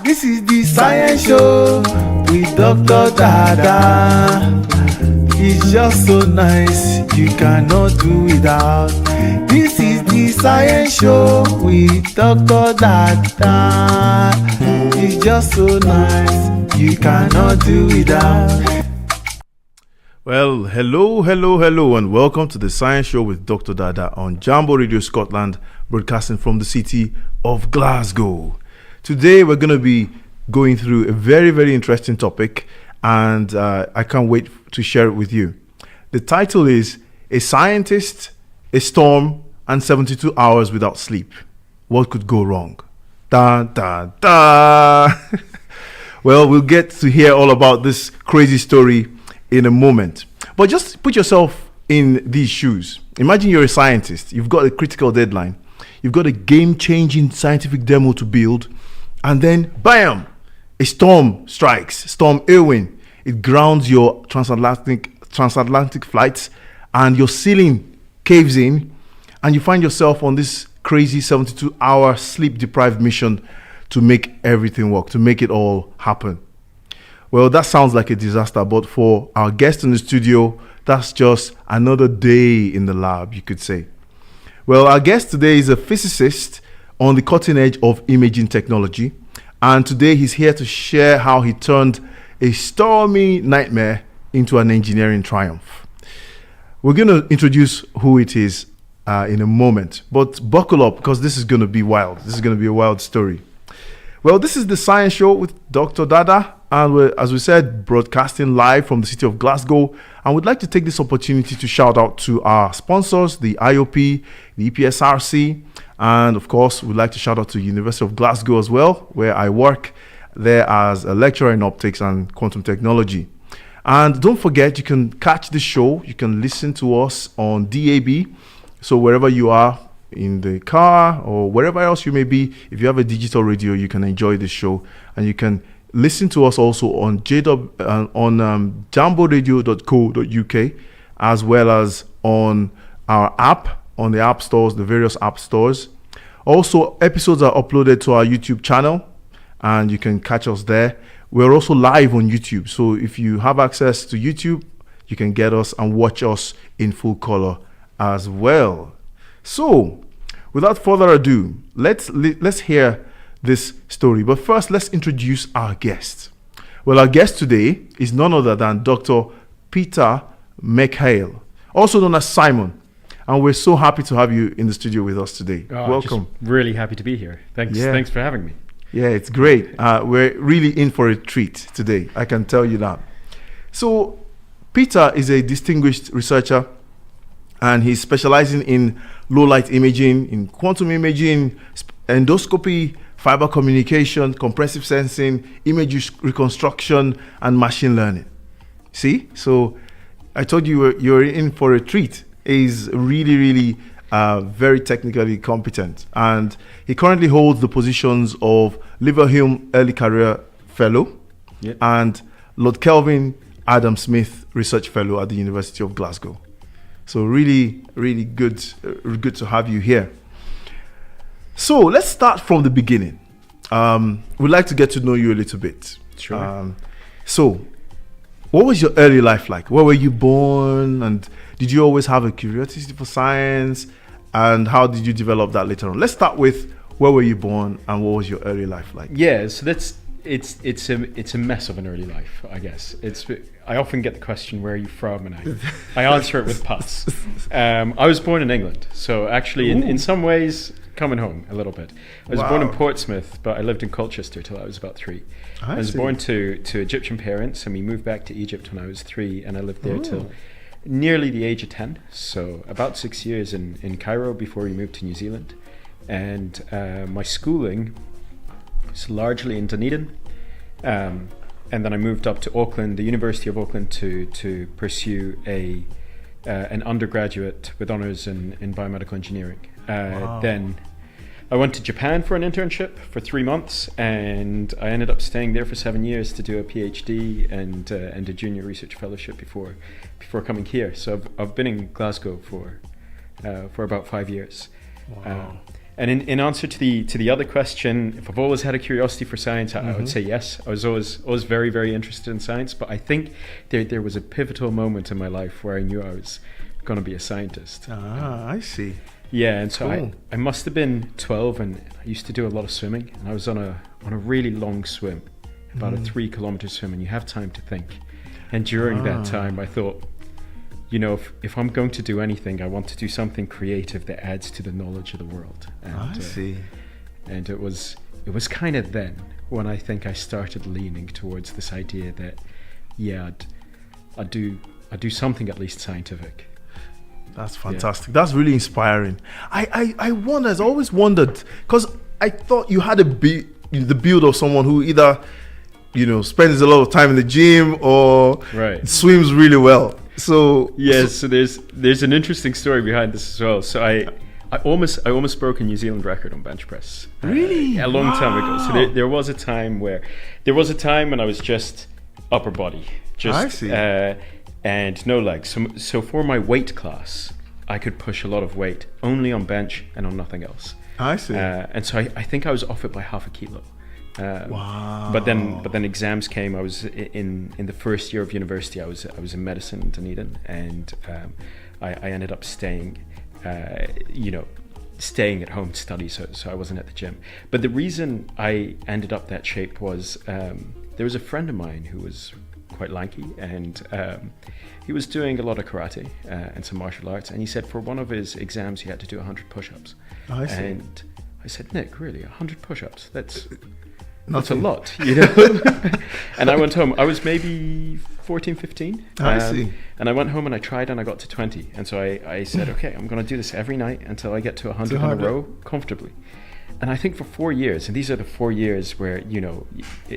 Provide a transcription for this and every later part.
This is the Science Show with Dr. Dada. It's just so nice, you cannot do without. This is the Science Show with Dr. Dada. It's just so nice, you cannot do without. Well, hello, and welcome to the Science Show with Dr. Dada on Jambo Radio Scotland, broadcasting from the city of Glasgow. Today, we're going to be going through a very, very interesting topic, and I can't wait to share it with you. The title is A Scientist, a Storm, and 72 Hours Without Sleep. What could go wrong? Da, da, da. Well, we'll get to hear all about this crazy story in a moment. But just put yourself in these shoes. Imagine you're a scientist. You've got a critical deadline. You've got a game-changing scientific demo to build. And then, bam! A storm strikes. Storm Éowyn. It grounds your transatlantic flights, and your ceiling caves in, and you find yourself on this crazy 72-hour sleep-deprived mission to make everything work, to make it all happen. Well, that sounds like a disaster, but for our guest in the studio, that's just another day in the lab, you could say. Well, our guest today is a physicist on the cutting edge of imaging technology, and today he's here to share how he turned a stormy nightmare into an engineering triumph. We're going to introduce who it is in a moment, but buckle up because this is going to be wild. This is going to be a wild story. Well, this is the Science Show with Dr. Dada, and we're, as we said, broadcasting live from the city of Glasgow. And we'd like to take this opportunity to shout out to our sponsors, the IOP, the EPSRC, and of course, we'd like to shout out to University of Glasgow as well, where I work there as a lecturer in optics and quantum technology. And don't forget, you can catch the show, you can listen to us on DAB. So wherever you are, in the car or wherever else you may be, if you have a digital radio, you can enjoy the show, and you can listen to us also on jamboradio.co.uk, as well as on our app, on the app stores, the various app stores. Also, episodes are uploaded to our YouTube channel, and you can catch us there. We're also live on YouTube, so if you have access to YouTube, you can get us and watch us in full color as well. So, without further ado, let's hear this story. But first, let's introduce our guest. Well, our guest today is none other than Dr. Peter Mekhail, also known as Simon. And we're so happy to have you in the studio with us today. Welcome. Just really happy to be here. Thanks for having me. Yeah, it's great. We're really in for a treat today, I can tell you that. So, Peter is a distinguished researcher, and he's specializing in low-light imaging, in quantum imaging, endoscopy, fiber communication, compressive sensing, image reconstruction, and machine learning. See? So I told you you're in for a treat. He's really, really very technically competent. And he currently holds the positions of Leverhulme Early Career Fellow and Lord Kelvin Adam Smith Research Fellow at the University of Glasgow. So really, really good to have you here. So let's start from the beginning. We'd like to get to know you a little bit. Sure. So what was your early life like? Where were you born? And did you always have a curiosity for science? And how did you develop that later on? Let's start with where were you born and what was your early life like? Yeah, so it's a mess of an early life, I guess. I often get the question, where are you from? And I answer it with pass. I was born in England, so actually in some ways coming home a little bit. I was born in Portsmouth, but I lived in Colchester till I was about 3. I was born to Egyptian parents, and we moved back to Egypt when I was 3, and I lived there till nearly the age of 10, so about 6 years in Cairo before we moved to New Zealand. And my schooling was largely in Dunedin. And then I moved up to Auckland, the University of Auckland, to pursue an undergraduate with honours in biomedical engineering. Then I went to Japan for an internship for 3 months, and I ended up staying there for 7 years to do a PhD and a junior research fellowship before coming here. So I've been in Glasgow for about 5 years. Wow. And in answer to the other question, if I've always had a curiosity for science, I would say yes. I was always very, very interested in science. But I think there was a pivotal moment in my life where I knew I was going to be a scientist. I see. Yeah, and so Cool. I must have been 12, and I used to do a lot of swimming. And I was on a really long swim, about a 3-kilometer swim, and you have time to think. And during that time, I thought, you know, if I'm going to do anything, I want to do something creative that adds to the knowledge of the world. And, I see. And it was kind of then when I think I started leaning towards this idea that, yeah, I'd do something at least scientific. That's fantastic. Yeah. That's really inspiring. I wonder, I've always wondered, because I thought you had the build of someone who either, you know, spends a lot of time in the gym or swims really well. So so there's an interesting story behind this as well. So I almost broke a New Zealand record on bench press. Really? A long time ago. So there was a time when I was just upper body, just and no legs. So for my weight class, I could push a lot of weight only on bench and on nothing else. I see. And so I think I was off it by half a kilo. Wow. But then exams came. I was in the first year of university. I was in medicine in Dunedin, and I ended up staying at home to study, so I wasn't at the gym. But the reason I ended up that shape was there was a friend of mine who was quite lanky, and he was doing a lot of karate and some martial arts, and he said for one of his exams he had to do 100 push-ups. I see. And I said, Nick, really, 100 push-ups? That's a lot, you know. And I went home. I was maybe 14, 15. I see. And I went home and I tried, and I got to 20. And so I said, okay, I'm going to do this every night until I get to 100 in a row comfortably. And I think for 4 years, and these are the 4 years where, you know,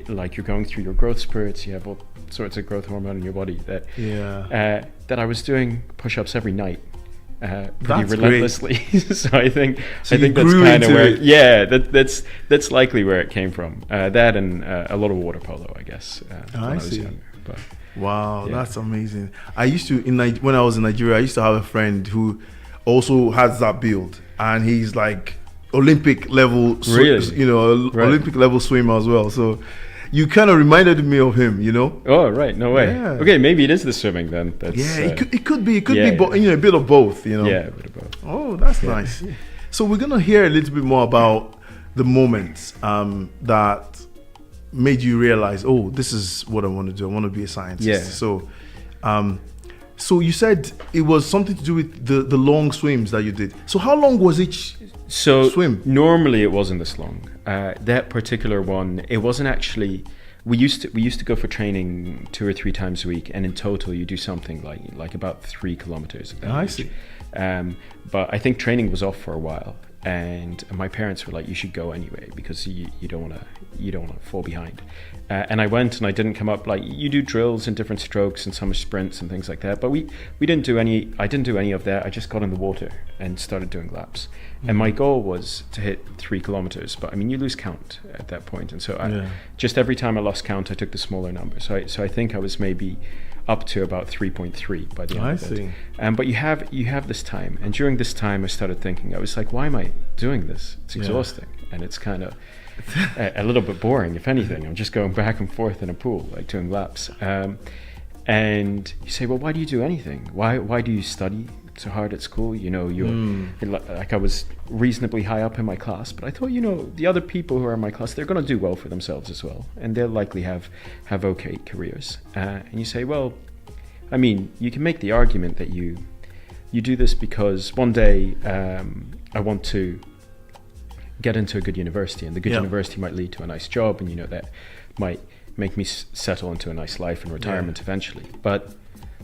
like you're going through your growth spurts, you have all sorts of growth hormone in your body, that I was doing push-ups every night. Pretty relentlessly. So I think that's kind of where that's likely where it came from. That and a lot of water polo, I guess, when I was younger. But wow, that's amazing. I used to when I was in Nigeria, I used to have a friend who also has that build, and he's like Olympic level, Olympic level swimmer as well. So you kind of reminded me of him, you know. Oh right, no way. Yeah. Okay, maybe it is the swimming then. That's, it could be, a bit of both, you know. Yeah, a bit of both. Oh, that's nice. So we're gonna hear a little bit more about the moments that made you realize, oh, this is what I want to do. I want to be a scientist. Yeah. So you said it was something to do with the long swims that you did. So how long was each swim? Normally it wasn't this long. That particular one, it wasn't actually. We used to go for training 2 or 3 times a week, and in total you do something like about 3 kilometers. I see. But I think training was off for a while, and my parents were like, "You should go anyway because you don't want to fall behind." And I went, and I didn't come up. Like, you do drills and different strokes and some sprints and things like that, but we didn't do any. I didn't do any of that. I just got in the water and started doing laps. And my goal was to hit 3 kilometers, but I mean, you lose count at that point, and so just every time I lost count, I took the smaller number. So I think I was maybe up to about 3.3 by the end of it. But you have this time, and during this time I started thinking, I was like, why am I doing this? It's exhausting, and it's kind of a little bit boring, if anything. I'm just going back and forth in a pool, like doing laps. And you say, well, why do you do anything? Why do you study so hard at school? You know, like I was reasonably high up in my class, but I thought, you know, the other people who are in my class, they're going to do well for themselves as well, and they'll likely have okay careers. And you say, well, I mean, you can make the argument that you do this because one day I want to get into a good university, and the good university might lead to a nice job, and you know that might make me settle into a nice life and retirement eventually. But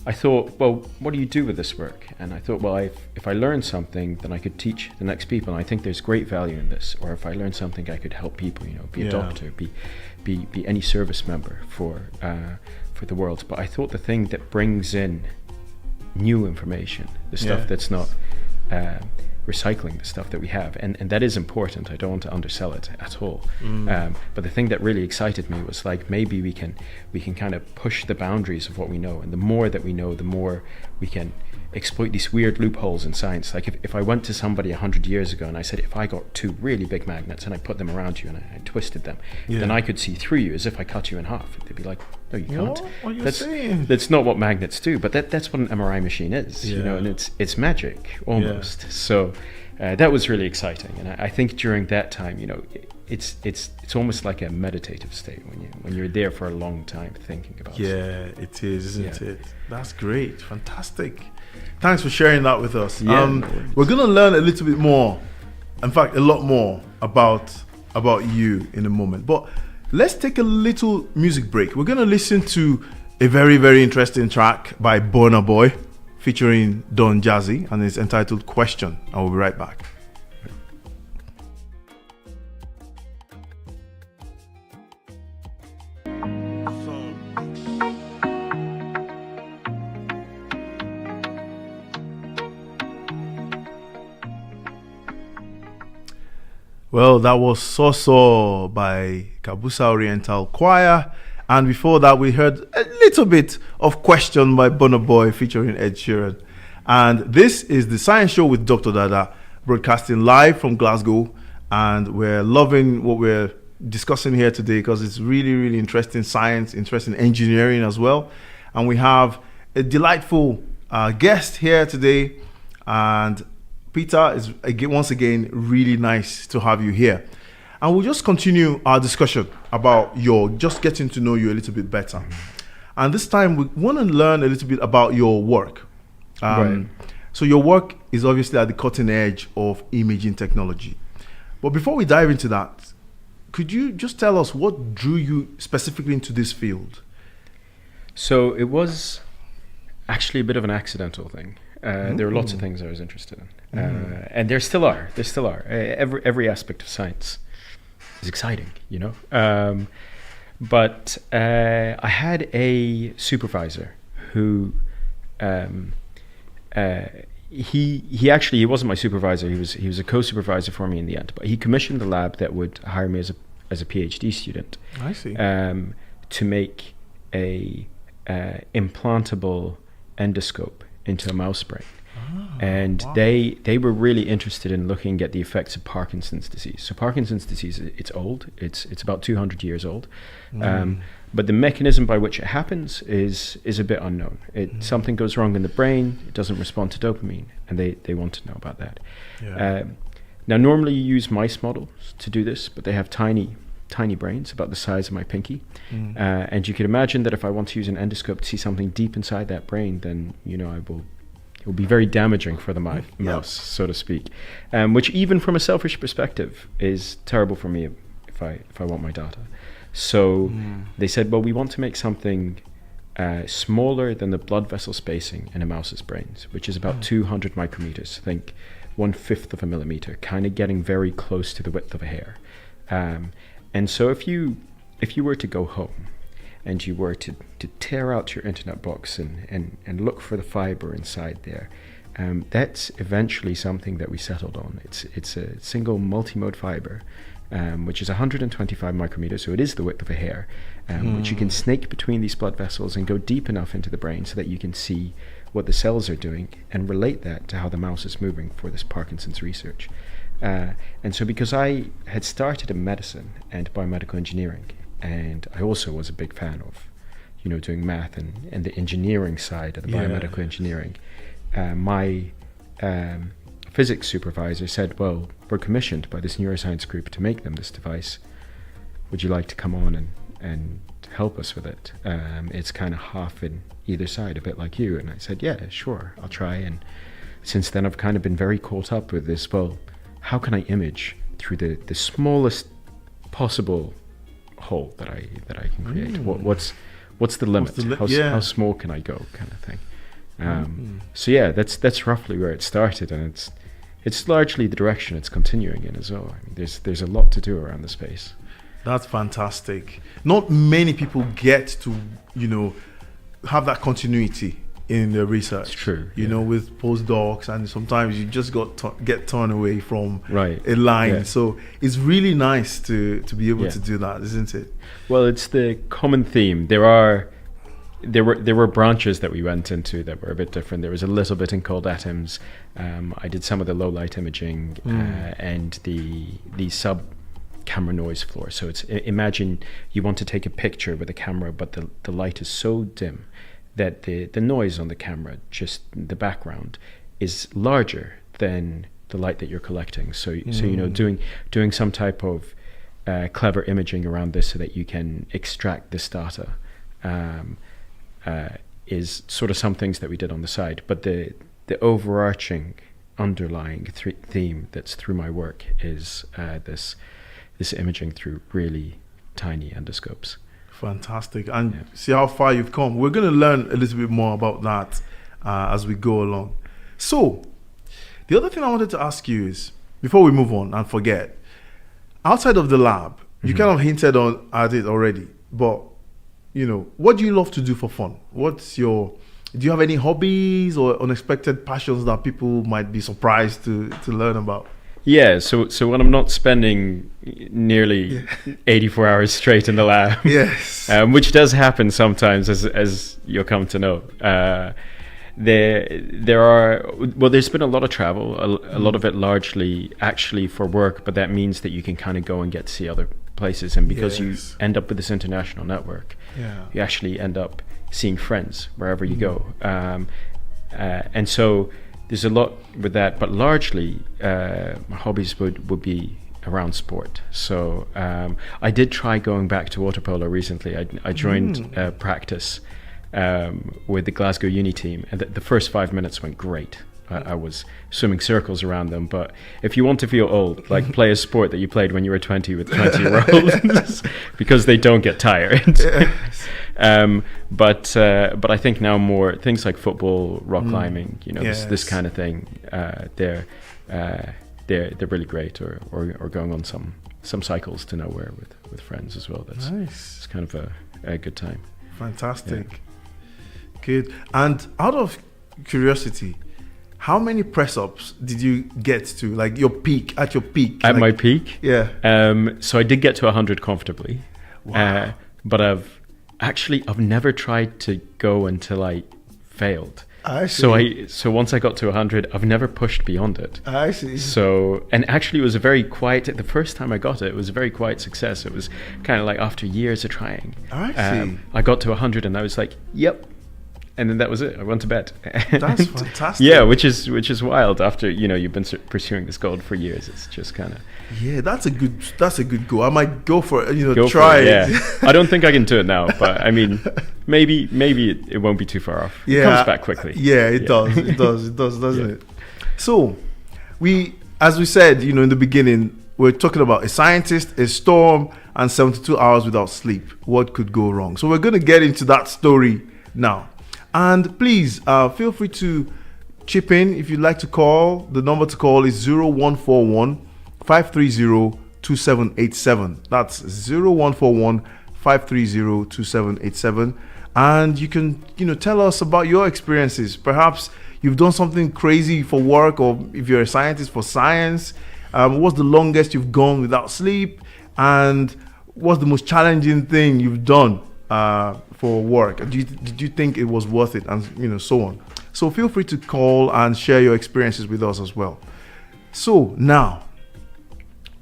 I thought, well, what do you do with this work? And I thought, well, if I learn something, then I could teach the next people, and I think there's great value in this. Or if I learn something, I could help people, you know, be a doctor, be any service member for the world. But I thought the thing that brings in new information, the stuff that's not recycling the stuff that we have, and that is important. I don't want to undersell it at all. But the thing that really excited me was like, maybe we can kind of push the boundaries of what we know, and the more that we know, the more we can exploit these weird loopholes in science. Like if I went to somebody 100 years ago and I said, if I got two really big magnets and I put them around you and I twisted them, then I could see through you as if I cut you in half. They'd be like, no, you can't. What are you saying? That's not what magnets do, but that's what an MRI machine is, and it's magic almost. So that was really exciting, and I think during that time, it's almost like a meditative state when you're there for a long time thinking about it. Yeah, it is, isn't it? That's great, fantastic. Thanks for sharing that with us. We're gonna learn a little bit more, in fact, a lot more about you in a moment. But let's take a little music break. We're gonna listen to a very, very interesting track by Burna Boy featuring Don Jazzy, and it's entitled Question. I will be right back. Well, that was So by Kabusa Oriental Choir. And before that, we heard a little bit of Question by Burna Boy featuring Ed Sheeran. And this is the Science Show with Dr. Dada, broadcasting live from Glasgow. And we're loving what we're discussing here today because it's really, really interesting science, interesting engineering as well. And we have a delightful guest here today. And Peter, is once again really nice to have you here. And we'll just continue our discussion about just getting to know you a little bit better. And this time we want to learn a little bit about your work. Right. So your work is obviously at the cutting edge of imaging technology. But before we dive into that, could you just tell us what drew you specifically into this field? So it was actually a bit of an accidental thing. There were lots of things I was interested in, and there still are. Every aspect of science is exciting, But I had a supervisor who he wasn't my supervisor. He was a co-supervisor for me in the end. But he commissioned a lab that would hire me as a PhD student. I see. To make a implantable endoscope into a mouse brain. And wow. they were really interested in looking at the effects of Parkinson's disease. So Parkinson's disease, it's old. It's about 200 years old. But the mechanism by which it happens is a bit unknown. Something goes wrong in the brain, it doesn't respond to dopamine, and they want to know about that. Yeah. Now, normally you use mice models to do this, but they have tiny brains, about the size of my pinky. And you can imagine that if I want to use an endoscope to see something deep inside that brain, then it will be very damaging for the mouse, so to speak. Which, even from a selfish perspective, is terrible for me if I want my data. So they said, well, we want to make something smaller than the blood vessel spacing in a mouse's brains, which is about 200 micrometers. I think 1/5 of a millimeter, kind of getting very close to the width of a hair. And so if you were to go home and you were to tear out your internet box and look for the fiber inside there, that's eventually something that we settled on. It's a single multimode fiber, which is 125 micrometers, so it is the width of a hair, which you can snake between these blood vessels and go deep enough into the brain so that you can see what the cells are doing and relate that to how the mouse is moving for this Parkinson's research. And so because I had started in medicine and biomedical engineering, and I also was a big fan of, doing math and the engineering side of the biomedical engineering, my physics supervisor said, well, we're commissioned by this neuroscience group to make them this device. Would you like to come on and help us with it? It's kind of half in either side, a bit like you. And I said, yeah, sure, I'll try. And since then I've kind of been very caught up with this, well, how can I image through the smallest possible hole that I can create? What's the limit? How small can I go, kind of thing. So yeah, that's roughly where it started, and it's largely the direction it's continuing in as well. I mean, there's a lot to do around the space. That's fantastic. Not many people get to have that continuity in the research. It's true. You know, with postdocs, and sometimes you just get turned away from Right. a line. Yeah. So it's really nice to be able Yeah. to do that, isn't it? Well, it's the common theme. There were branches that we went into that were a bit different. There was a little bit in cold atoms. I did some of the low light imaging and the sub camera noise floor. So it's imagine you want to take a picture with a camera, but the light is so dim that the noise on the camera, just the background, is larger than the light that you're collecting. So you know, doing some type of clever imaging around this so that you can extract this data is sort of some things that we did on the side. But the overarching underlying theme that's through my work is this imaging through really tiny endoscopes. Fantastic. And see how far you've come. We're going to learn a little bit more about that as we go along. So the other thing I wanted to ask you is, before we move on and forget, outside of the lab, you kind of hinted at it already, but you know, what do you love to do for fun? Do you have any hobbies or unexpected passions that people might be surprised to learn about? Yeah, so when I'm not spending nearly 84 hours straight in the lab, yes, which does happen sometimes, as you'll come to know, there's been a lot of travel, a lot of it largely actually for work, but that means that you can kind of go and get to see other places, and because you end up with this international network, you actually end up seeing friends wherever you go, and so there's a lot with that, but largely my hobbies would be around sport. So I did try going back to water polo recently. I joined practice with the Glasgow Uni team, and the first 5 minutes went great. I was swimming circles around them, but if you want to feel old, like, play a sport that you played when you were 20 with 20-year-olds because they don't get tired. But I think now more things like football, rock climbing, you know, this kind of thing, they're really great, or going on some cycles to nowhere with friends as well. That's nice. It's kind of a good time. Fantastic. Good. And out of curiosity, how many press-ups did you get to, like your peak? At my peak? Yeah. So I did get to 100 comfortably. Wow. But I've never tried to go until I failed. I see. So once I got to 100, I've never pushed beyond it. I see. So, and actually it was a very quiet, the first time I got it, it was a very quiet success. It was kind of like after years of trying. I see. I got to 100 and I was like, yep. And then that was it. I went to bed. That's fantastic. Yeah, which is wild. After, you know, you've been pursuing this goal for years, it's just kind of. Yeah, that's a good goal. I might go for it. You know, go try it. it. Yeah, I don't think I can do it now, but I mean, maybe it won't be too far off. Yeah, it comes back quickly. Yeah, it does. It does, doesn't it? So, as we said, you know, in the beginning, we're talking about a scientist, a storm, and 72 hours without sleep. What could go wrong? So we're going to get into that story now. And please feel free to chip in if you'd like to call. The number to call is 0141 530 2787. That's 0141 530 2787. And you can, you know, tell us about your experiences. Perhaps you've done something crazy for work, or if you're a scientist, for science. What's the longest you've gone without sleep? And what's the most challenging thing you've done for work? Did you think it was worth it? And, you know, so on. So feel free to call and share your experiences with us as well. So now,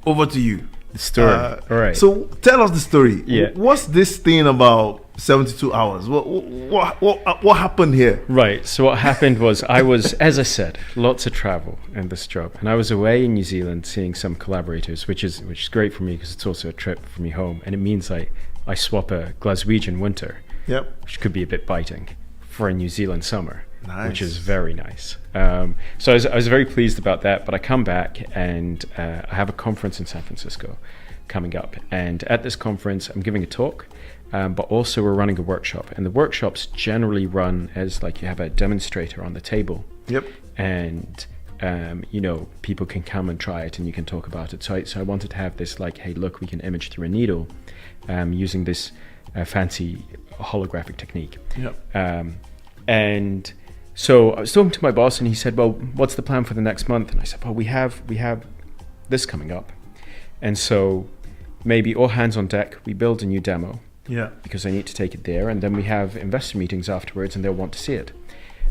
over to you. The story. All right. So tell us the story. Yeah. What's this thing about 72 hours? What happened here? Right. So what happened was, I was, as I said, lots of travel in this job, and I was away in New Zealand seeing some collaborators, which is great for me because it's also a trip for me home, and it means I swap a Glaswegian winter, which could be a bit biting, for a New Zealand summer. Nice. Which is very nice. So I was very pleased about that, but I come back and I have a conference in San Francisco coming up. And at this conference, I'm giving a talk, but also we're running a workshop. And the workshops generally run as, like, you have a demonstrator on the table. Yep. And, you know, people can come and try it and you can talk about it. So I wanted to have this, like, hey, look, we can image through a needle using this fancy holographic technique. Yep. And So I was talking to my boss, and he said, well, what's the plan for the next month? And I said, well, we have this coming up. And so maybe all hands on deck, we build a new demo. Yeah. Because I need to take it there. And then we have investor meetings afterwards, and they'll want to see it.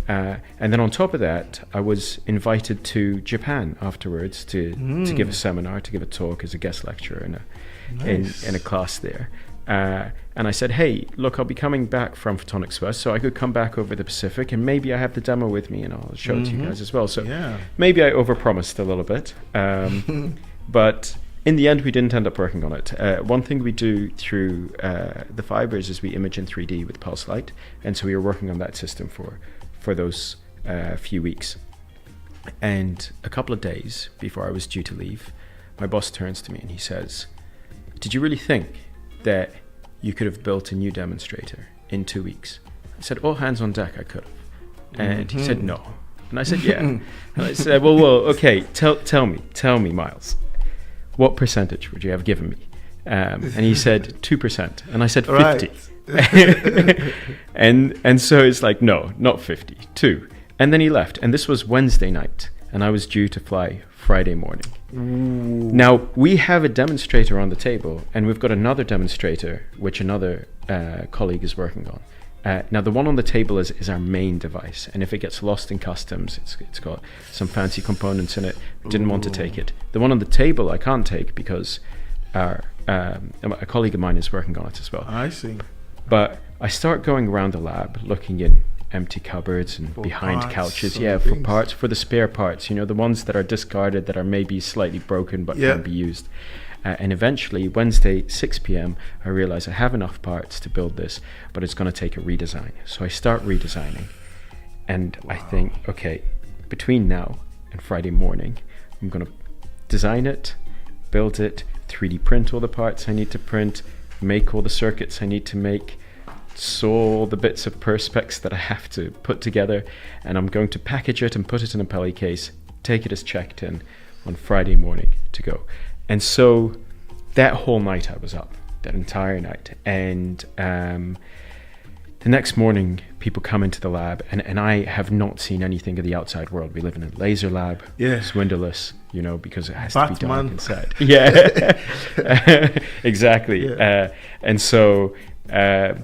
And then on top of that, I was invited to Japan afterwards to give a seminar, to give a talk as a guest lecturer in a class there. And I said, hey, look, I'll be coming back from Photonics West, so I could come back over the Pacific, and maybe I have the demo with me, and I'll show it to you guys as well. So maybe I overpromised a little bit. But in the end, we didn't end up working on it. One thing we do through the fibers is we image in 3D with pulse light. And so we were working on that system for those few weeks. And a couple of days before I was due to leave, my boss turns to me and he says, did you really think that you could have built a new demonstrator in 2 weeks? I said, all hands on deck, I could have. And he said, no. And I said, yeah. And I said, well, okay, tell me, Miles, what percentage would you have given me? And he said 2%. And I said 50. and so it's like, no, not 50, 2. And then he left. And this was Wednesday night. And I was due to fly Friday morning. Ooh. Now, we have a demonstrator on the table, and we've got another demonstrator, which another colleague is working on. Now, the one on the table is our main device, and if it gets lost in customs, it's got some fancy components in it. Didn't want to take it. The one on the table I can't take because a colleague of mine is working on it as well. I see. But I start going around the lab, looking in empty cupboards and for behind couches, for parts, for the spare parts, the ones that are discarded, that are maybe slightly broken but can be used. And eventually, Wednesday, 6 p.m., I realize I have enough parts to build this, but it's going to take a redesign. So I start redesigning, and I think, okay, between now and Friday morning, I'm going to design it, build it, 3D print all the parts I need to print, make all the circuits I need to make, saw all the bits of perspex that I have to put together, and I'm going to package it and put it in a peli case, take it as checked in on Friday morning to go. And so that whole night I was up, that entire night. And the next morning, people come into the lab, and I have not seen anything of the outside world. We live in a laser lab. It's windowless, because it has to be dark inside. Exactly. And so a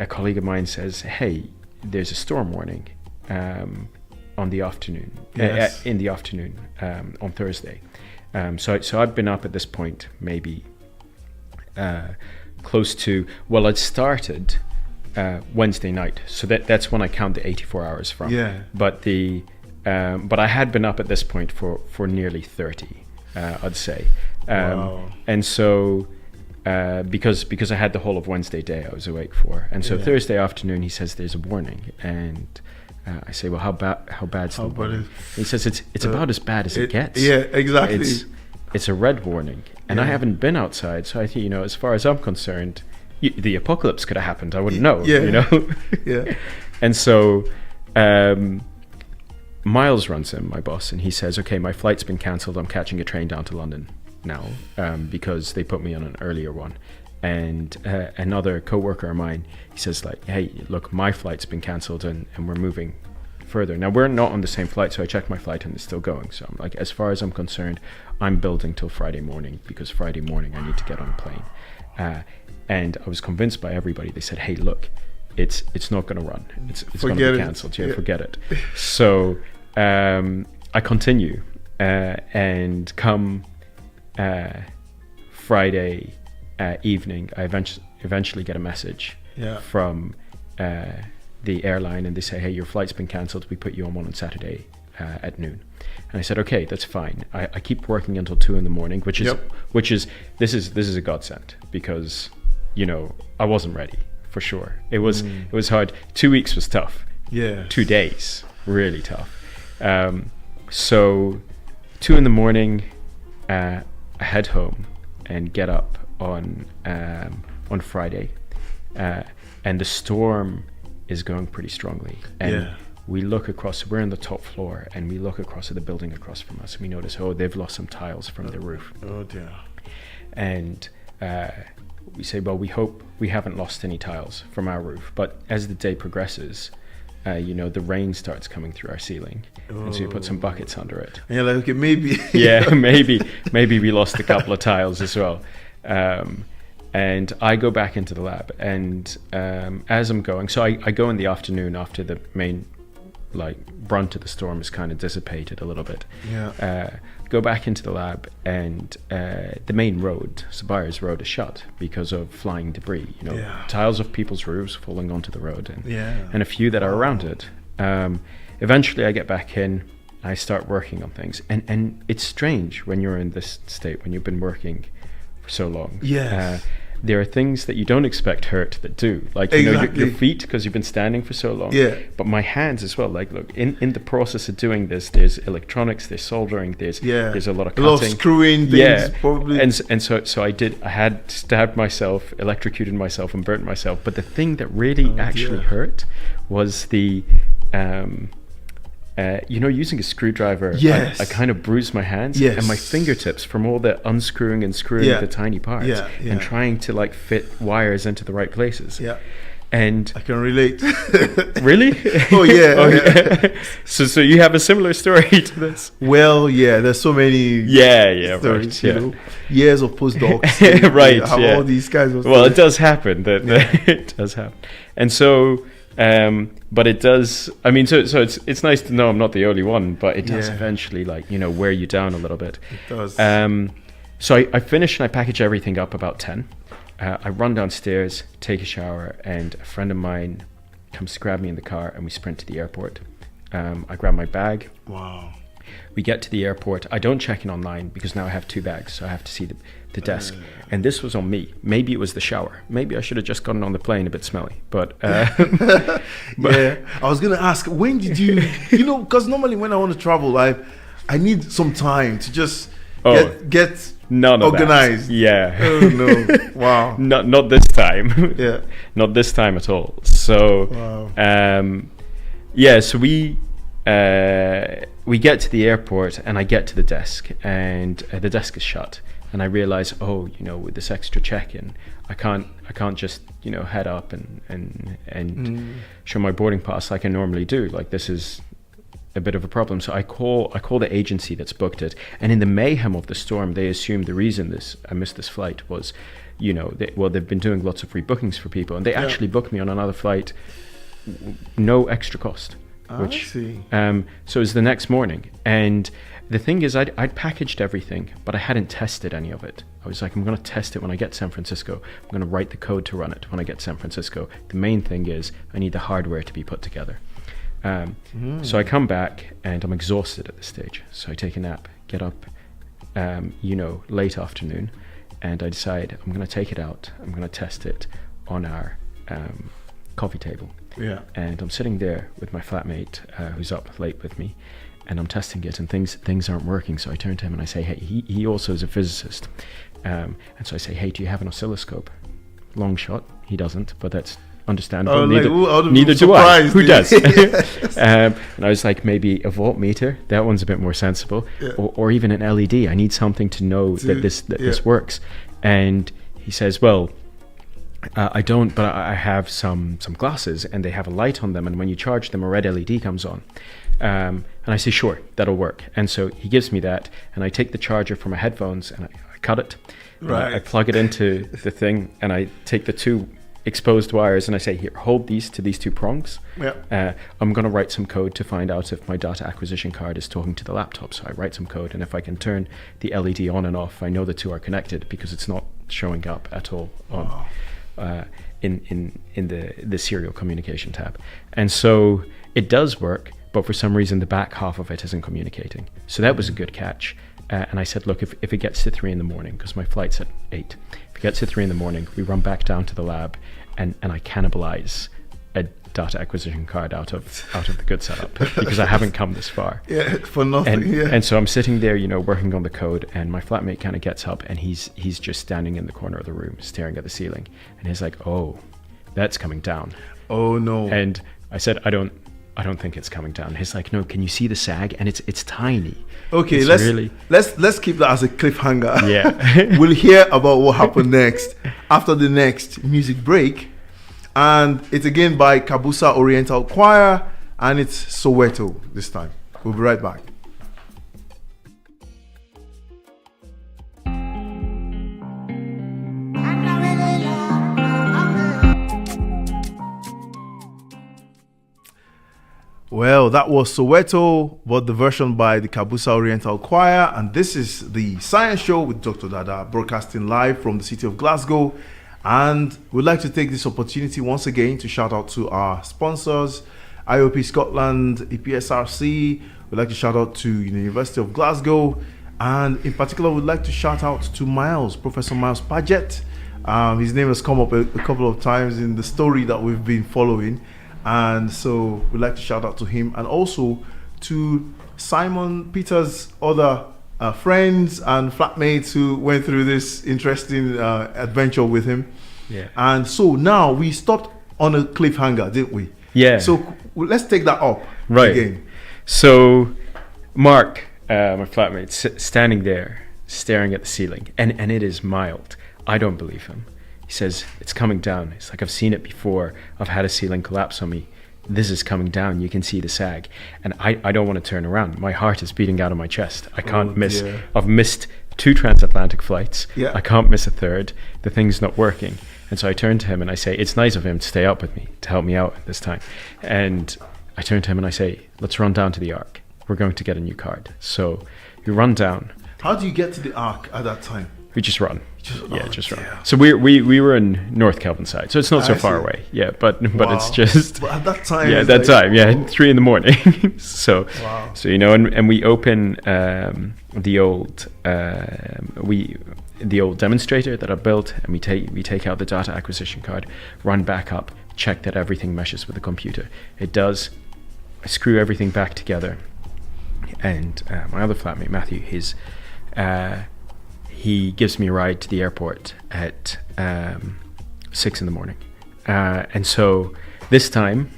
colleague of mine says, hey, there's a storm warning on the afternoon, in the afternoon on Thursday. So I've been up at this point maybe close to, well, I'd started Wednesday night, so that's when I count the 84 hours from. But but I had been up at this point for nearly 30, I'd say. And so because I had the whole of Wednesday day I was awake for, and so Thursday afternoon he says there's a warning, and I say, well, how bad's the warning? He says it's about as bad as it gets. Exactly. It's a red warning, and I haven't been outside, so I think, as far as I'm concerned, the apocalypse could have happened. I wouldn't know. And so Miles runs in, my boss, and he says, okay, my flight's been cancelled. I'm catching a train down to London now because they put me on an earlier one. And another co-worker of mine, he says, like, hey, look, my flight's been cancelled and we're moving further. Now, we're not on the same flight, so I checked my flight and it's still going. So I'm like, as far as I'm concerned, I'm building till Friday morning, because Friday morning I need to get on a plane. And I was convinced by everybody. They said, hey, look, it's not going to run. It's going to be cancelled. Forget it. So I continue, and come Friday evening, I eventually get a message from the airline, and they say, hey, your flight's been cancelled. We put you on one on Saturday at noon. And I said, okay, that's fine. I keep working until 2 a.m, which is this is a godsend, because I wasn't ready, for sure. It was hard. 2 weeks was tough. 2 days really tough. So 2 a.m, I head home and get up on Friday, and the storm is going pretty strongly, and we look across. We're on the top floor, and we look across at the building across from us, and we notice, they've lost some tiles from their roof. Oh dear. And we say, well, we hope we haven't lost any tiles from our roof. But as the day progresses, the rain starts coming through our ceiling, and so you put some buckets under it. And you're like, okay, maybe. Yeah, maybe we lost a couple of tiles as well. And I go back into the lab, and as I'm going, so I go in the afternoon after the main brunt of the storm is kind of dissipated a little bit. Yeah. Go back into the lab, and the main road, Sabayer's road, is shut because of flying debris. Tiles of people's roofs falling onto the road, and a few that are around it. Eventually, I get back in. I start working on things, and it's strange when you're in this state, when you've been working for so long. Yes. There are things that you don't expect hurt that do, like your feet, because you've been standing for so long. Yeah. But my hands as well. Like, look, in the process of doing this, there's electronics, there's soldering, there's a lot of cutting, a lot of screwing things, probably. And so I had stabbed myself, electrocuted myself, and burnt myself. But the thing that really hurt was the using a screwdriver. Yes. I kind of bruised my hands and my fingertips from all the unscrewing and screwing the tiny parts and trying to fit wires into the right places. Yeah. And I can relate. Really? Oh yeah. So you have a similar story to this? Well, yeah. There's so many. Stories, right. Years of postdocs. Right. All these kinds of. Well, it does happen. It does happen. And so. But it does. I mean, so it's nice to know I'm not the only one, but it does eventually, wear you down a little bit. It does. So I finish and I package everything up about 10. I run downstairs, take a shower, and a friend of mine comes to grab me in the car, and we sprint to the airport. I grab my bag. Wow. We get to the airport. I don't check in online because now I have 2 bags, so I have to see the desk. And this was on me. Maybe it was the shower. Maybe I should have just gotten on the plane a bit smelly. But I was gonna ask, when did you? Because normally when I want to travel, I need some time to just get none organized. Of that. Yeah. Oh no! Wow. Not this time. Yeah. Not this time at all. So. Wow. So we get to the airport, and I get to the desk, and the desk is shut. And I realize, with this extra check-in, I can't just head up and show my boarding pass like I normally do. Like, this is a bit of a problem. So I call the agency that's booked it, and in the mayhem of the storm, they assumed the reason I missed this flight was, they've been doing lots of rebookings for people, and they actually booked me on another flight, no extra cost. Which, see. So it was the next morning, and the thing is, I'd packaged everything, but I hadn't tested any of it. I was like, I'm going to test it when I get to San Francisco. I'm going to write the code to run it when I get to San Francisco. The main thing is I need the hardware to be put together. So I come back, and I'm exhausted at this stage. So I take a nap, get up, late afternoon, and I decide I'm going to take it out. I'm going to test it on our coffee table. Yeah. And I'm sitting there with my flatmate who's up late with me, and I'm testing it, and things aren't working. So I turn to him and I say, hey, he also is a physicist. And so I say, hey, do you have an oscilloscope? Long shot. He doesn't, but that's understandable. Neither do I. Who does? And I was like, maybe a voltmeter. That one's a bit more sensible. Yeah. Or even an LED. I need something to know that this works. And he says, well, I don't, but I have some glasses, and they have a light on them, and when you charge them, a red LED comes on. And I say, sure, that'll work. And so he gives me that, and I take the charger from my headphones, and I cut it. Right. I plug it into the thing, and I take the 2 exposed wires, and I say, here, hold these to these 2 prongs. Yeah. I'm going to write some code to find out if my data acquisition card is talking to the laptop. So I write some code, and if I can turn the LED on and off, I know the 2 are connected because it's not showing up at all on. Wow. In the serial communication tab. And so it does work, but for some reason the back half of it isn't communicating. So that was a good catch. And I said, look, if it gets to 3 a.m, because my flight's at 8, if it gets to 3 a.m, we run back down to the lab, and I cannibalize a data acquisition card out of the good setup because I haven't come this far. Yeah, for nothing. And so I'm sitting there, working on the code, and my flatmate kind of gets up, and he's just standing in the corner of the room, staring at the ceiling, and he's like, "Oh, that's coming down." Oh no! And I said, "I don't think it's coming down." He's like, "No, can you see the sag? And it's tiny." Okay, it's let's keep that as a cliffhanger. Yeah, we'll hear about what happened next after the next music break. and it's again by Kabusa Oriental Choir, and it's Soweto this time. We'll be right back. Well, that was Soweto, but the version by the Kabusa Oriental Choir. And this is the Science Show with Dr. Dada, broadcasting live from the city of Glasgow. And we'd like to take this opportunity once again to shout out to our sponsors, IOP Scotland, EPSRC. We'd like to shout out to the University of Glasgow. And in particular, we'd like to shout out to Miles, Professor Miles Paget. His name has come up a couple of times in the story that we've been following. And so we'd like to shout out to him, and also to Simon Peter's other friends and flatmates who went through this interesting adventure with him. Yeah. And so now we stopped on a cliffhanger, didn't we? Yeah. So let's take that up again. So Mark, my flatmate, standing there staring at the ceiling, and it is mild. I don't believe him. He says, it's coming down. It's like, I've seen it before. I've had a ceiling collapse on me. This is coming down. You can see the sag. And I don't want to turn around. My heart is beating out of my chest. I can't miss. Dear. I've missed 2 transatlantic flights. Yeah. I can't miss a third. The thing's not working. And so I turn to him and I say, it's nice of him to stay up with me, to help me out this time. And I turn to him and I say, let's run down to the Ark. We're going to get a new card. So we run down. How do you get to the Ark at that time? We just run. Just dear. run. So we were in North Kelvin side, so it's not so far away. Yeah, but it's just. But at that time. Yeah, that time. Yeah, 3 a.m. So you know, and we open the old demonstrator that I built, and we take out the data acquisition card, run back up, check that everything meshes with the computer. It does. I screw everything back together, and my other flatmate Matthew, he gives me a ride to the airport at 6 a.m. And so this time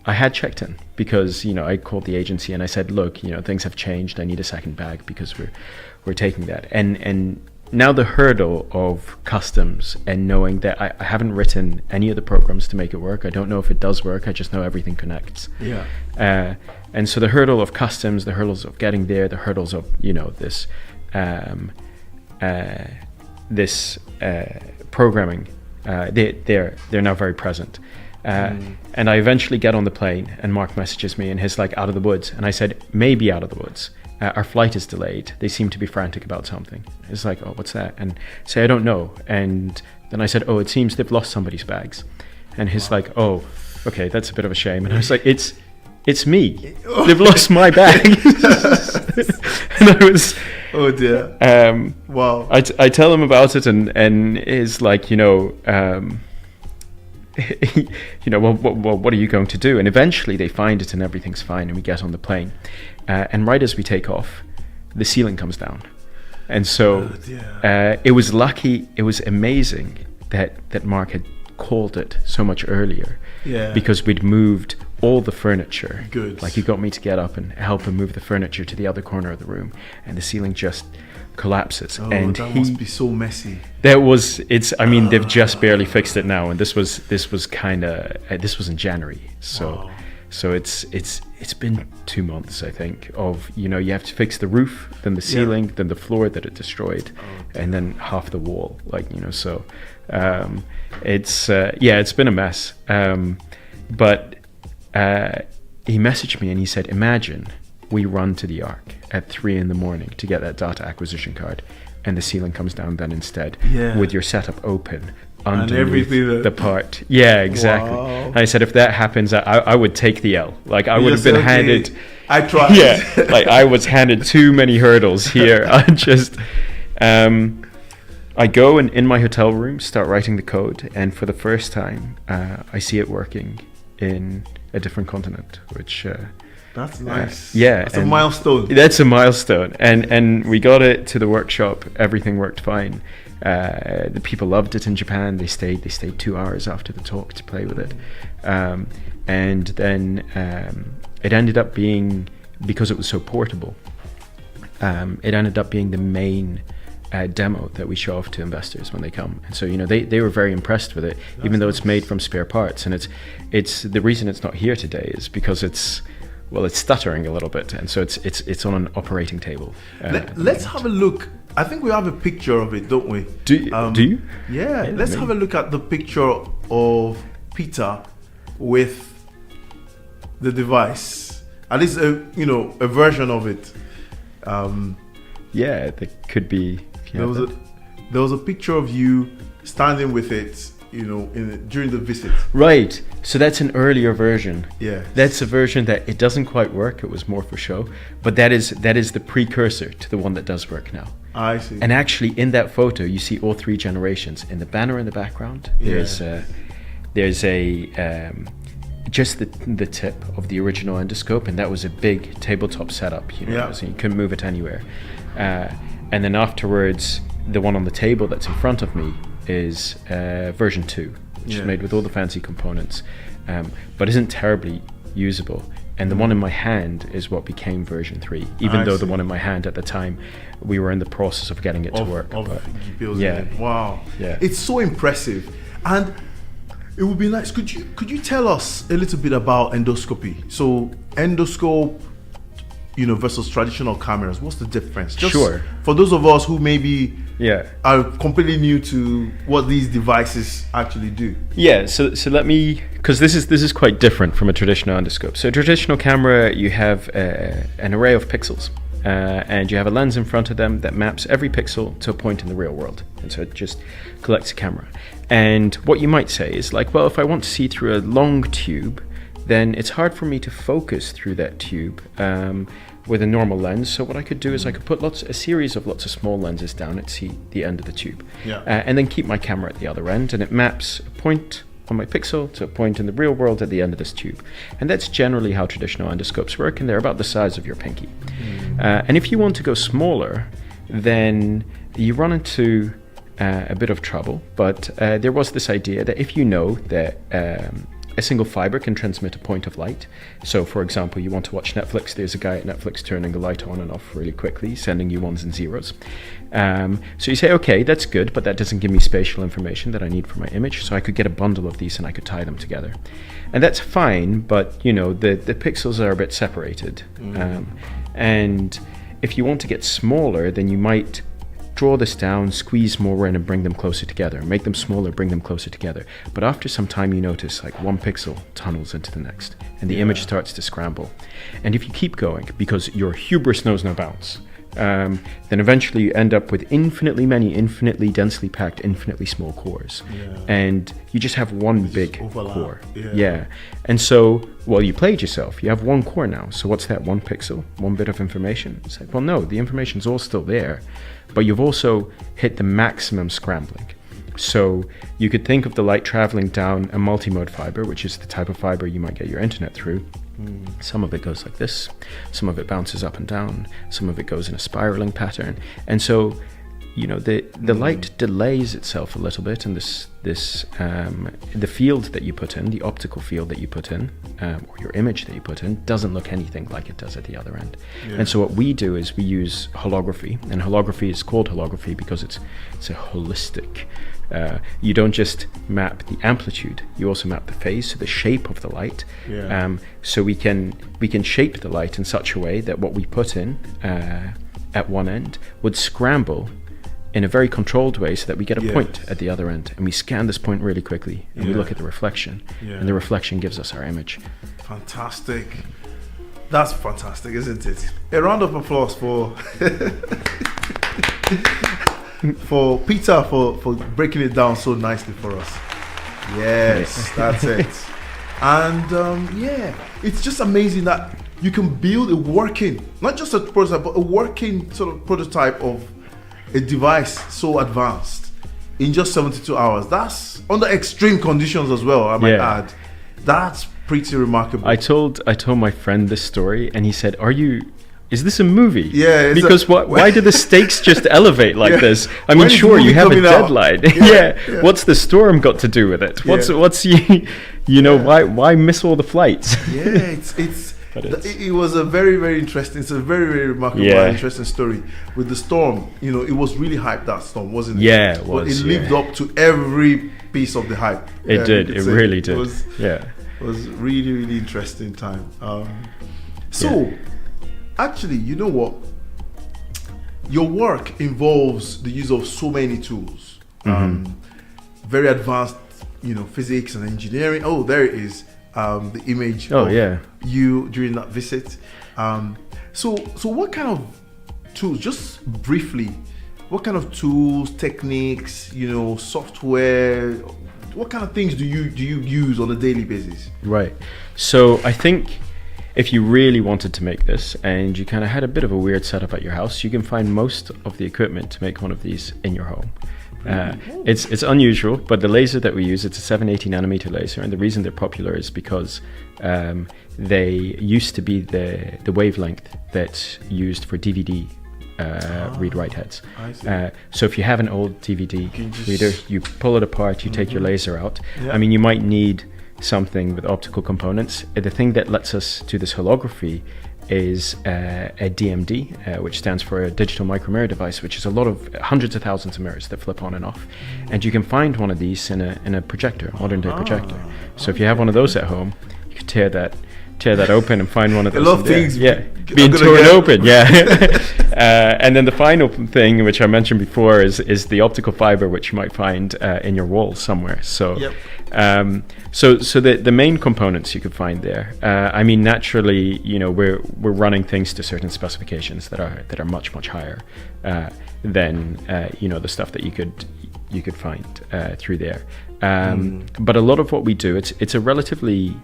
I had checked in because, you know, I called the agency and I said, look, you know, things have changed. I need a second bag because we're taking that. And now the hurdle of customs and knowing that I haven't written any of the programs to make it work. I don't know if it does work. I just know everything connects. Yeah. And so the hurdle of customs, the hurdles of getting there, the hurdles of, you know, this programming, they're now very present. And I eventually get on the plane and Mark messages me and he's like, out of the woods. And I said, maybe out of the woods. Our flight is delayed. They seem to be frantic about something. It's like, oh, what's that? And say, I don't know. And then I said, oh, it seems they've lost somebody's bags. And he's like, oh, okay, that's a bit of a shame. And I was like, it's me. They've lost my bag. And I was... Oh dear. Wow. I tell him about it and is like, you know, well, what are you going to do? And eventually they find it and everything's fine and we get on the plane. And right as we take off, the ceiling comes down. And so it was lucky, it was amazing that Mark had called it so much earlier. Yeah. Because we'd moved all the furniture. Good. Like he got me to get up and help him move the furniture to the other corner of the room, and the ceiling just collapses. Oh, and that must be so messy. They've just barely fixed it now, and this was in January. So wow. So it's been 2 months, I think, of, you know, you have to fix the roof, then the ceiling, then the floor that it destroyed, and then half the wall, like, you know, so it's been a mess. But he messaged me and he said, imagine we run to the Ark at 3 a.m. to get that data acquisition card, and the ceiling comes down then instead, with your setup open underneath the part. Yeah, exactly. Wow. And I said, if that happens, I would take the L. Like, I would have been handed... I tried. Yeah, like I was handed too many hurdles here. I go and in my hotel room start writing the code, and for the first time I see it working in a different continent, which that's nice. That's a milestone. That's a milestone. And we got it to the workshop, everything worked fine. The people loved it in Japan. They stayed 2 hours after the talk to play with it. And then it ended up being, because it was so portable, it ended up being the main demo that we show off to investors when they come. And so, they were very impressed with it, even though it's made from spare parts. And it's the reason it's not here today is because it's stuttering a little bit. And so it's on an operating table. Let's have a look. I think we have a picture of it, don't we? Do you? Yeah, let's have a look at the picture of Peter with the device. At least a version of it. There could be. There was a picture of you standing with it, during the visit. Right. So that's an earlier version. Yeah. That's a version that it doesn't quite work. It was more for show, but that is the precursor to the one that does work now. I see. And actually, in that photo, you see all three generations. In the banner in the background, there's just the tip of the original endoscope, and that was a big tabletop setup. So you couldn't move it anywhere. And then afterwards, the one on the table that's in front of me is version 2, which is made with all the fancy components, but isn't terribly usable. And the one in my hand is what became version 3, even though the one in my hand at the time, we were in the process of getting it to work. Wow. Yeah. It's so impressive. And it would be nice, could you tell us a little bit about endoscopy? So endoscope, versus traditional cameras, what's the difference? Just sure. For those of us who maybe are completely new to what these devices actually do. Yeah, so let me, because this is quite different from a traditional endoscope. So a traditional camera, you have an array of pixels, and you have a lens in front of them that maps every pixel to a point in the real world. And so it just collects a camera. And what you might say is like, well, if I want to see through a long tube, then it's hard for me to focus through that tube with a normal lens. So what I could do is I could put a series of lots of small lenses down at the end of the tube, and then keep my camera at the other end, and it maps a point on my pixel to a point in the real world at the end of this tube. And that's generally how traditional endoscopes work, and they're about the size of your pinky. And if you want to go smaller, then you run into a bit of trouble. But there was this idea that if you know that a single fiber can transmit a point of light. So for example, you want to watch Netflix, there's a guy at Netflix turning the light on and off really quickly, sending you ones and zeros. So you say, okay, that's good, but that doesn't give me spatial information that I need for my image. So I could get a bundle of these and I could tie them together. And that's fine, but the pixels are a bit separated. And if you want to get smaller, then you might draw this down, squeeze more in and bring them closer together. Make them smaller, bring them closer together. But after some time you notice like one pixel tunnels into the next and the image starts to scramble. And if you keep going, because your hubris knows no bounds, then eventually you end up with infinitely many, infinitely densely packed, infinitely small cores. And you just have one big core. And so, well, you played yourself. You have one core now. So what's that? One pixel, one bit of information? It's like, well, no, the information's all still there, but you've also hit the maximum scrambling. So you could think of the light traveling down a multimode fiber, which is the type of fiber you might get your internet through. Some of it goes like this, some of it bounces up and down, some of it goes in a spiraling pattern. And so, the light delays itself a little bit, and the field that you put in, the optical field that you put in, or your image that you put in, doesn't look anything like it does at the other end. And so what we do is we use holography, and holography is called holography because it's a holistic. You don't just map the amplitude, you also map the phase, so the shape of the light. So we can shape the light in such a way that what we put in at one end would scramble in a very controlled way so that we get a point at the other end, and we scan this point really quickly and we look at the reflection, and the reflection gives us our image. Fantastic. That's fantastic, isn't it? A round of applause for for Peter for breaking it down so nicely for us. Yes, that's it. And it's just amazing that you can build a working, not just a prototype, but a working sort of prototype of a device so advanced in just 72 hours. That's under extreme conditions as well, I might add. That's pretty remarkable. I told my friend this story, and he said, is this a movie? Yeah. Because why do the stakes just elevate like this? I mean, sure, you have a deadline. What's the storm got to do with it? Why miss all the flights? But it's, it was a very, very interesting. It's a very, very remarkable, and interesting story with the storm. You know, it was really hyped, that storm, wasn't it? Yeah, it But was. it lived up to every piece of the hype. It did. It really did. It was really, really interesting time. Actually, you know what? Your work involves the use of so many tools. Very advanced, you know, physics and engineering. Oh, there it is. The image of you during that visit. So what kind of tools, just briefly, what kind of tools, techniques, you know, software, what kind of things do you use on a daily basis? Right. So I think if you really wanted to make this and you kind of had a bit of a weird setup at your house, you can find most of the equipment to make one of these in your home. It's unusual, but the laser that we use, it's a 780 nanometer laser, and the reason they're popular is because they used to be the wavelength that's used for DVD read-write heads. So if you have an old DVD reader, you pull it apart, you take your laser out. I mean, you might need something with optical components. The thing that lets us do this holography is a DMD, which stands for a digital micromirror device, which is a lot of hundreds of thousands of mirrors that flip on and off. And you can find one of these in a projector, a modern day projector. So if you have one of those at home, you could tear that open and find one of those. A lot of things being torn open, and then the final thing, which I mentioned before, is the optical fiber, which you might find in your wall somewhere. So so the main components you could find there. I mean, naturally, you know, we're running things to certain specifications that are much higher than you know, the stuff that you could find through there. But a lot of what we do, it's a relatively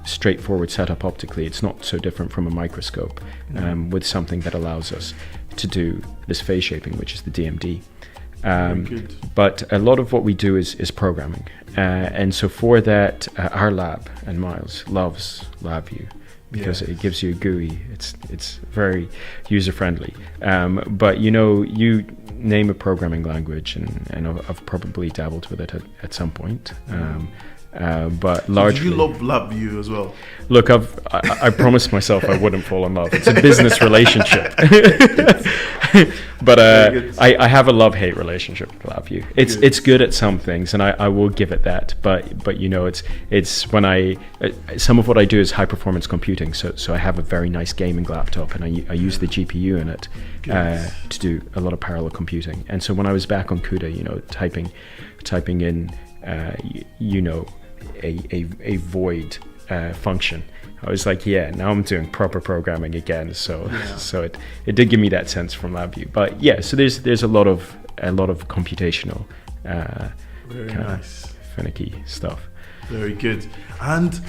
straightforward setup optically. It's not so different from a microscope, with something that allows us to do this phase shaping, which is the DMD. But a lot of what we do is programming, and so for that, our lab and Miles loves LabVIEW because it gives you a GUI. It's very user friendly. But you know, you name a programming language, and I've probably dabbled with it at some point. But largely, you love LabVIEW as well. Look, I promised myself I wouldn't fall in love. It's a business relationship. But I have a love-hate relationship with LabVIEW. It's good at some things, and I will give it that. But you know, it's when some of what I do is high-performance computing. So I have a very nice gaming laptop, and I use the GPU in it to do a lot of parallel computing. And so when I was back on CUDA, you know, typing in you know, a void function, I was like, now I'm doing proper programming again. So it did give me that sense from LabVIEW. But so there's a lot of computational very nice, finicky stuff. Very good. And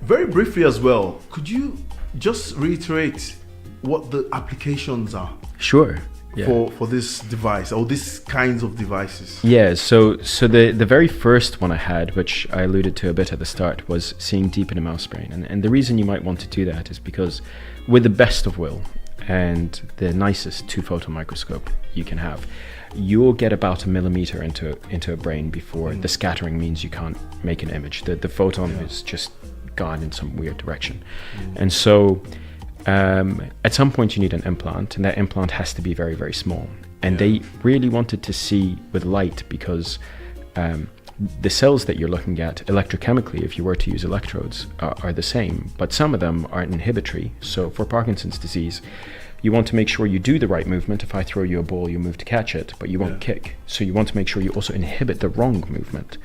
very briefly as well, could you just reiterate what the applications are? Sure. For this device, or these kinds of devices? So the very first one I had, which I alluded to a bit at the start, was seeing deep in a mouse brain. And the reason you might want to do that is because with the best of will and the nicest 2-photon microscope you can have, you'll get about 1 millimeter into a brain before the scattering means you can't make an image. The photon is just gone in some weird direction. And so at some point you need an implant, and that implant has to be very, very small. And they really wanted to see with light because the cells that you're looking at electrochemically, if you were to use electrodes, are the same, but some of them are inhibitory. So for Parkinson's disease, you want to make sure you do the right movement. If I throw you a ball, you move to catch it, but you won't kick. So you want to make sure you also inhibit the wrong movement.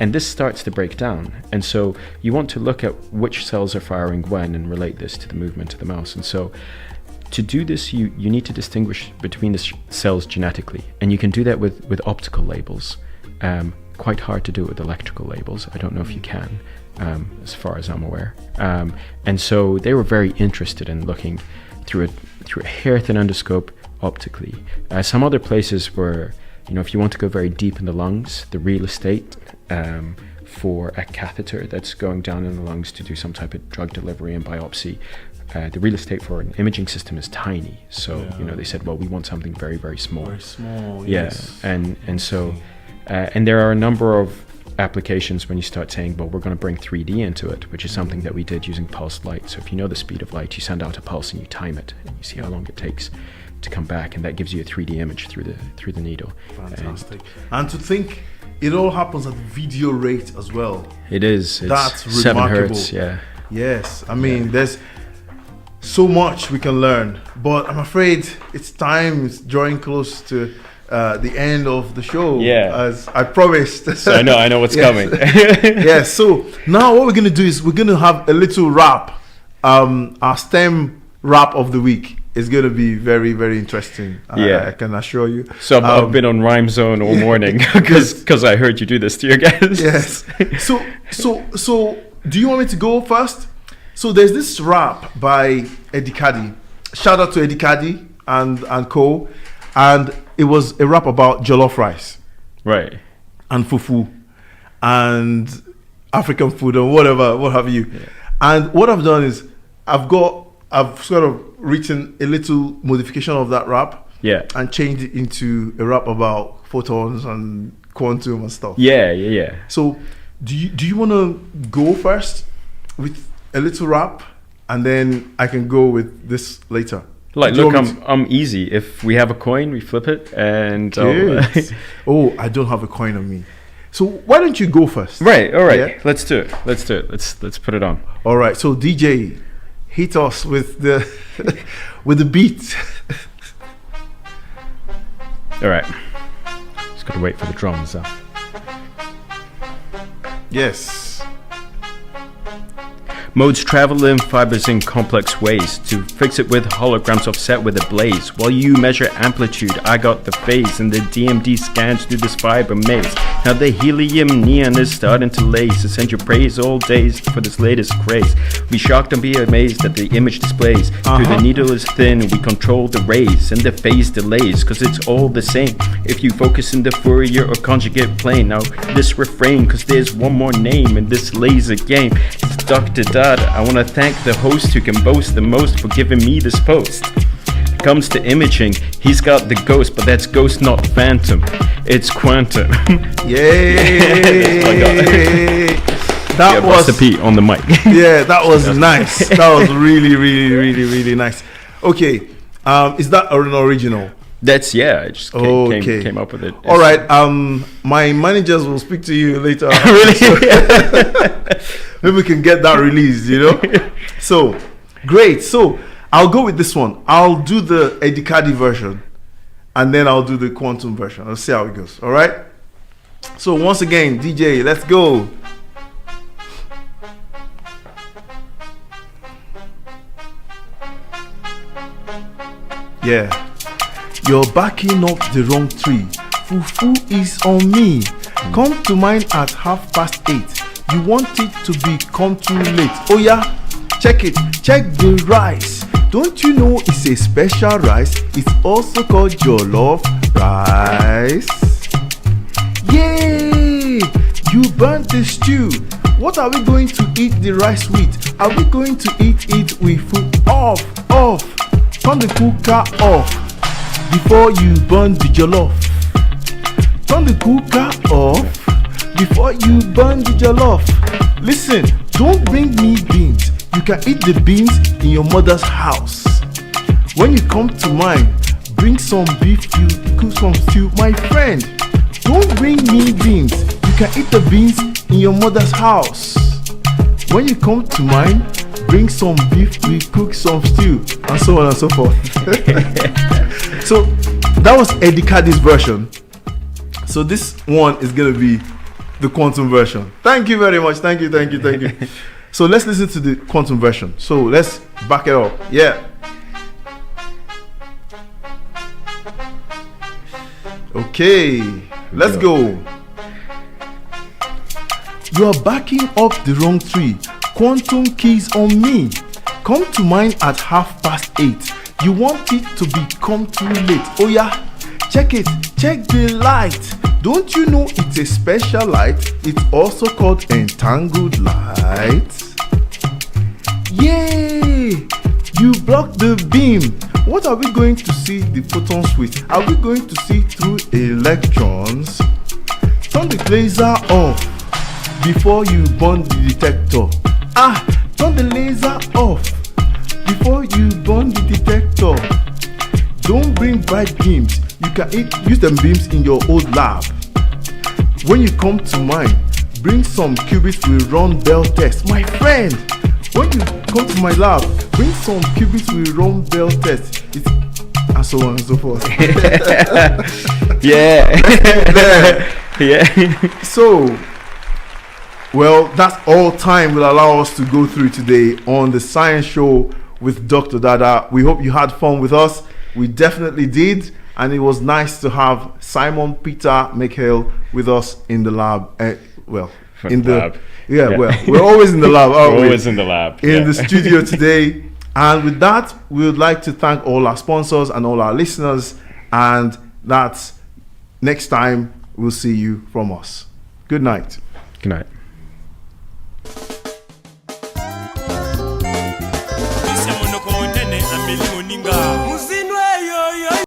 And this starts to break down. And so you want to look at which cells are firing when and relate this to the movement of the mouse. And so to do this, you need to distinguish between the cells genetically. And you can do that with optical labels. Quite hard to do it with electrical labels. I don't know if you can, as far as I'm aware. And so they were very interested in looking through a hair-thin endoscope optically. Some other places were, you know, if you want to go very deep in the lungs, the real estate for a catheter that's going down in the lungs to do some type of drug delivery and biopsy, the real estate for an imaging system is tiny. So you know, they said, well, we want something very, very small. Very small. Yeah, Yes. and so and there are a number of applications when you start saying, well, we're going to bring 3D into it, which is something that we did using pulsed light. So if you know the speed of light, you send out a pulse and you time it, and you see how long it takes to come back, and that gives you a 3D image through the needle. Fantastic. And to think it all happens at video rate as well. It's That's 7 remarkable. hertz, yeah. Yes, I mean, there's so much we can learn, but I'm afraid it's drawing close to the end of the show, as I promised. So I know what's coming. Yes, so now what we're going to do is we're going to have a little wrap. Our STEM wrap of the week is going to be very, very interesting. I can assure you. So I've been on Rhyme Zone all morning because I heard you do this to your guests. Yes. So do you want me to go first? So there's this rap by Adetunmise. Shout out to Adetunmise and co. And it was a rap about jollof rice. Right. And fufu. And African food and whatever, what have you. Yeah. And what I've done is I've sort of written a little modification of that rap. Yeah. And changed it into a rap about photons and quantum and stuff. Yeah. So do you want to go first with a little rap, and then I can go with this later? Like, look, I'm easy. If we have a coin, we flip it, and oh, I don't have a coin on me. So why don't you go first? Right. All right. Yeah? Let's do it. Let's put it on. All right. So DJ, hit us with the with the beat. All right. Just gotta wait for the drums. Yes. Modes travel in fibers in complex ways. To fix it with holograms offset with a blaze. While you measure amplitude, I got the phase. And the DMD scans through this fiber maze. Now the helium neon is starting to lace. To send your praise all days for this latest craze. Be shocked and be amazed at the image displays. Through the needle is thin, we control the rays. And the phase delays, cause it's all the same. If you focus in the Fourier or conjugate plane. Now this refrain, cause there's one more name in this laser game. It's Dr Dada. I want to thank the host who can boast the most for giving me this post. Comes to imaging, he's got the ghost, but that's ghost not phantom. It's quantum. Yay! That was the P on the mic. Yeah, that was nice. That was really, really, really, really nice. Okay, is that an original? That's I just came up with it. All right. My managers will speak to you later. Really? Maybe we can get that released, So great. So I'll go with this one. I'll do the Adetunmise version, and then I'll do the quantum version. I'll see how it goes. All right. So once again, DJ, let's go. Yeah. You're backing up the wrong tree. Fufu is on me. Come to mine at 8:30. You want it to become too late. Oh yeah, check it. Check the rice. Don't you know it's a special rice? It's also called jollof rice. Yay! You burnt the stew. What are we going to eat the rice with? Are we going to eat it with food? Off. Turn the cooker off before you burn the jollof. Turn the cooker off before you burn the jollof. Listen, don't bring me beans. You can eat the beans in your mother's house. When you come to mine, bring some beef, you cook some stew. My friend, don't bring me beans. You can eat the beans in your mother's house. When you come to mine, bring some beef, we cook some stew, and so on and so forth. So that was Adekadi's version. So this one is going to be the quantum version. Thank you very much. Thank you. So let's listen to the quantum version. So let's back it up. Yeah. Okay, let's go. You are backing up the wrong tree. Quantum keys on me. Come to mine at 8:30. You want it to become too late. Oh yeah, check it. Check the light. Don't you know it's a special light? It's also called entangled light. Yay! You block the beam. What are we going to see the photons with? Are we going to see through electrons? Turn the laser off before you burn the detector. Turn the laser off before you burn the detector. Don't bring bright beams. You can use them beams in your old lab. When you come to mine, bring some qubits we run Bell test. My friend, when you come to my lab, bring some qubits we run Bell test. And so on and so forth. Yeah. Yeah. So, well, that's all time will allow us to go through today on the Science Show with Dr. Dada. We hope you had fun with us. We definitely did. And it was nice to have Simon Peter Mekhail with us in the lab. In the lab. Yeah, well, we're always in the lab, aren't we? Always in the lab. In the studio today. And with that, we would like to thank all our sponsors and all our listeners. And that's next time we'll see you from us. Good night. Good night. Music